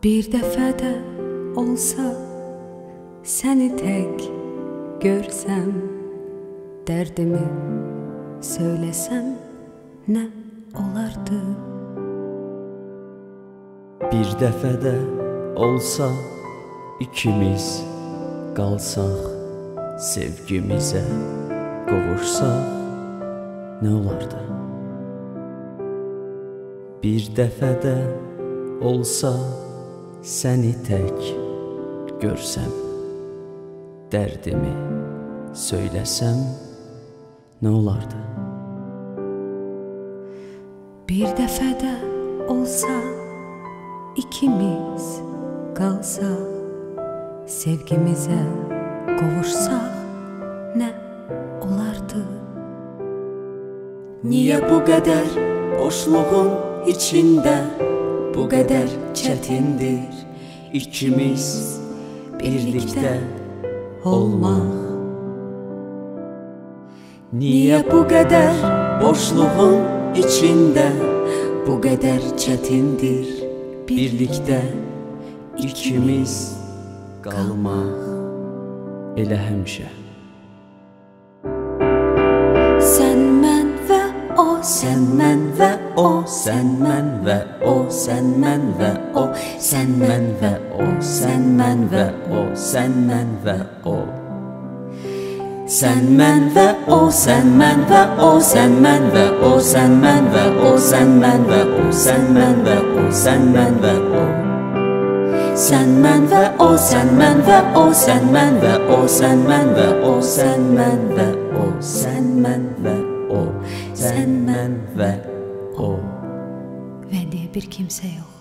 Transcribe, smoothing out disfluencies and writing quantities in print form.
Bir dəfə də olsa səni tək görsəm, dərdimi söyləsəm nə olardı? Bir dəfə də olsa ikimiz qalsaq, sevgimizə qovuşsaq nə olardı? Bir dəfə də olsa səni tək görsəm, dərdimi söyləsəm nə olardı? Bir dəfə də olsa ikimiz qalsaq, sevgimizə qovuşsaq nə olardı? Niyə bu qədər boşluğun içində bu qədər çətindir ikimiz birlikdə olmaq? Niyə bu qədər boşluğun içində bu qədər çətindir birlikdə ikimiz qalmaq? Elə həmişə Sən mən və o, Sən mən və o, sən mən və o, sən mən və o, sən mən və o, sən mən və o, sən mən və o. Sən mən və o, sən mən və o, sən mən və o, sən mən və o, sən mən və o, sən mən və o, sən mən və o. Sən mən və o, sən mən və o, sən mən və o, sən mən və o, sən mən və o, sən mən və o, sən mən və o. və deyə bir kimsə yox.